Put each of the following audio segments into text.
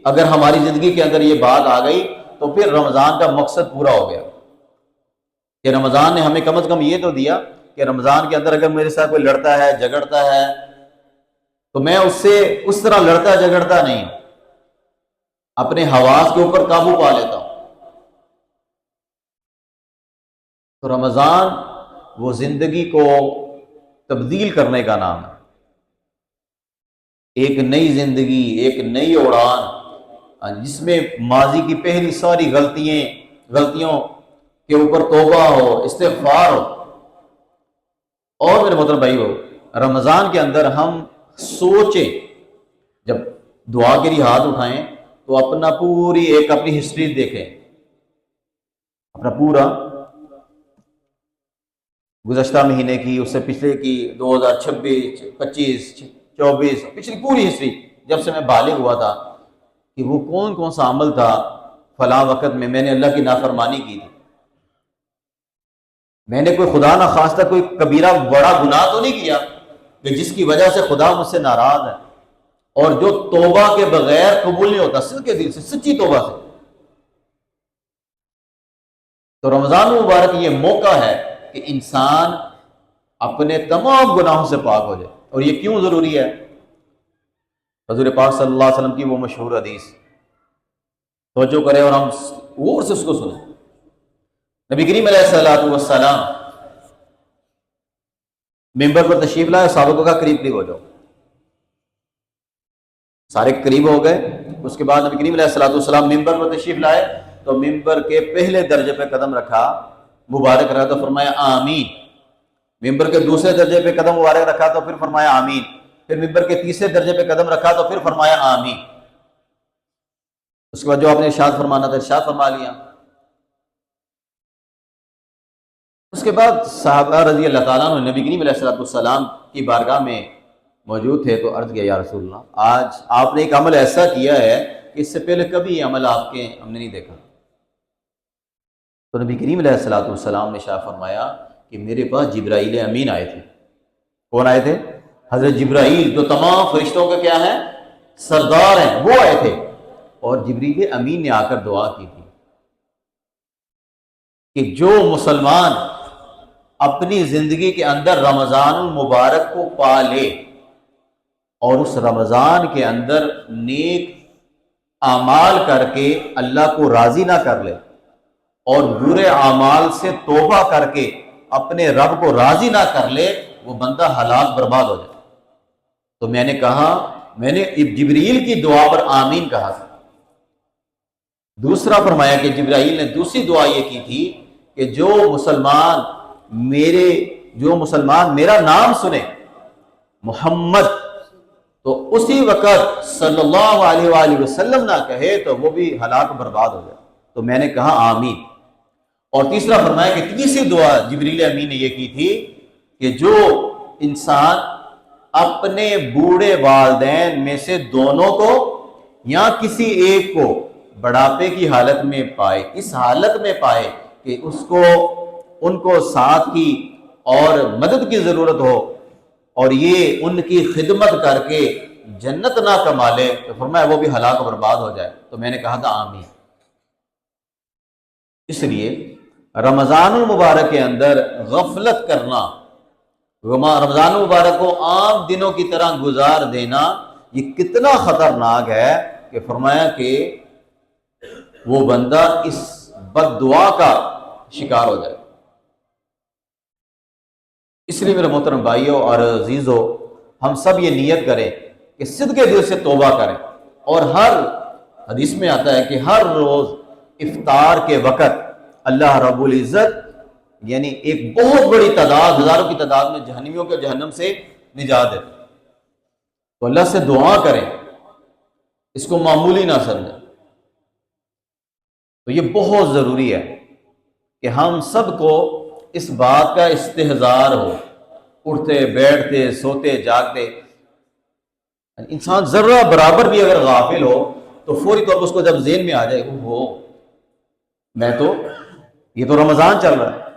اگر ہماری زندگی کے اندر یہ بات آ گئی تو پھر رمضان کا مقصد پورا ہو گیا کہ رمضان نے ہمیں کم از کم یہ تو دیا کہ رمضان کے اندر اگر میرے ساتھ کوئی لڑتا ہے جھگڑتا ہے تو میں اس سے اس طرح لڑتا جھگڑتا نہیں، اپنے حواس کے اوپر قابو پا لیتا ہوں۔ تو رمضان وہ زندگی کو تبدیل کرنے کا نام ہے، ایک نئی زندگی، ایک نئی اڑان، جس میں ماضی کی پہلی ساری غلطیوں کے اوپر توبہ ہو، استغفار ہو۔ اور میرے محترم بھائی ہو، رمضان کے اندر ہم سوچیں، جب دعا کے لیے ہاتھ اٹھائیں تو اپنی ہسٹری دیکھیں، اپنا پورا گزشتہ مہینے کی، اس سے پچھلے کی، 2026 25 24 پچھلی پوری ہسٹری، جب سے میں بالغ ہوا تھا کہ وہ کون سا عمل تھا فلاں وقت میں نے اللہ کی نافرمانی کی تھی، میں نے کوئی خدا نہ خواستہ کوئی کبیرہ بڑا گناہ تو نہیں کیا کہ جس کی وجہ سے خدا مجھ سے ناراض ہے، اور جو توبہ کے بغیر قبول نہیں ہوتا، صدق کے دل سے، سچی توبہ سے۔ تو رمضان مبارک یہ موقع ہے کہ انسان اپنے تمام گناہوں سے پاک ہو جائے۔ اور یہ کیوں ضروری ہے؟ حضور پاک صلی اللہ علیہ وسلم کی وہ مشہور حدیث، توجہ کریں اور ہم غور سے اس کو سنیں۔ نبی کریم علیہ الصلوۃ والسلام ممبر پر تشریف لائے، صحابہ کو کہا قریب ہو جاؤ، سارے قریب ہو گئے۔ اس کے بعد نبی کریم علیہ الصلوۃ والسلام ممبر پر تشریف لائے تو ممبر کے پہلے درجے پہ قدم رکھا، مبارک رہا تو فرمایا آمین۔ ممبر کے دوسرے درجے پہ قدم مبارک رکھا تو پھر فرمایا آمین۔ پھر ممبر کے تیسرے درجے پہ قدم رکھا تو پھر فرمایا آمین۔ اس کے بعد جو آپ نے ارشاد فرمانا تھا ارشاد فرما لیا۔ اس کے بعد صحابہ رضی اللہ تعالیٰ عنہ نبی کریم علیہ السلام کی بارگاہ میں موجود تھے تو عرض کیا یا رسول اللہ، آج آپ نے ایک عمل ایسا کیا ہے کہ اس سے پہلے کبھی یہ عمل آپ کے ہم نے نہیں دیکھا۔ تو نبی کریم علیہ السلام نے ارشاد فرمایا کہ میرے پاس جبرائیل امین آئے تھے۔ کون آئے تھے؟ حضرت جبرائیل، جو تمام فرشتوں کا کیا ہیں؟ سردار ہیں، وہ آئے تھے، اور جبریل امین نے آ کر دعا کی تھی کہ جو مسلمان اپنی زندگی کے اندر رمضان المبارک کو پا لے اور اس رمضان کے اندر نیک اعمال کر کے اللہ کو راضی نہ کر لے اور برے اعمال سے توبہ کر کے اپنے رب کو راضی نہ کر لے، وہ بندہ ہلاک برباد ہو جائے۔ تو میں نے کہا، میں نے جبریل کی دعا پر آمین کہا تھا۔ دوسرا فرمایا کہ جبرائیل نے دوسری دعا یہ کی تھی کہ جو مسلمان میرا نام سنے محمد، تو اسی وقت صلی اللہ علیہ وآلہ وسلم نہ کہے تو وہ بھی ہلاک برباد ہو جائے۔ تو میں نے کہا آمین۔ اور تیسرا فرمایا کہ تیسری دعا جبریل امین نے یہ کی تھی کہ جو انسان اپنے بوڑھے والدین میں سے دونوں کو یا کسی ایک کو بڑھاپے کی حالت میں پائے، اس حالت میں پائے کہ ان کو ساتھ کی اور مدد کی ضرورت ہو اور یہ ان کی خدمت کر کے جنت نہ کما لے، تو فرمایا وہ بھی ہلاک و برباد ہو جائے۔ تو میں نے کہا تھا آمین۔ اس لیے رمضان المبارک کے اندر غفلت کرنا، رمضان المبارک کو عام دنوں کی طرح گزار دینا، یہ کتنا خطرناک ہے کہ فرمایا کہ وہ بندہ اس بد دعا کا شکار ہو جائے۔ اس لیے میرے محترم بھائیوں اور عزیزوں، ہم سب یہ نیت کریں کہ صدق دل سے توبہ کریں، اور ہر حدیث میں آتا ہے کہ ہر روز افطار کے وقت اللہ رب العزت یعنی ایک بہت بڑی تعداد، ہزاروں کی تعداد میں جہنمیوں کے جہنم سے نجات دیتے۔ تو اللہ سے دعا کریں، اس کو معمولی نہ سمجھیں۔ تو یہ بہت ضروری ہے کہ ہم سب کو اس بات کا استحضار ہو، اٹھتے بیٹھتے سوتے جاگتے انسان ذرہ برابر بھی اگر غافل ہو تو فوری طور پر اس کو جب ذہن میں آ جائے یہ تو رمضان چل رہا ہے۔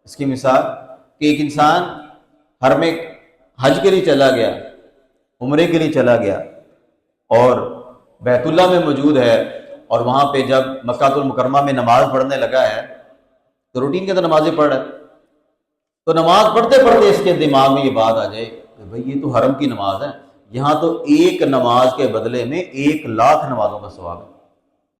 اس کی مثال کہ ایک انسان حرم حج کے لیے چلا گیا، عمرے کے لیے چلا گیا، اور بیت اللہ میں موجود ہے، اور وہاں پہ جب مکہ المکرمہ میں نماز پڑھنے لگا ہے تو روٹین کے اندر نمازیں پڑھ رہا ہے، تو نماز پڑھتے پڑھتے اس کے دماغ میں یہ بات آ جائے کہ بھئی یہ تو حرم کی نماز ہے، یہاں تو ایک نماز کے بدلے میں 1,00,000 نمازوں کا ثواب ہے،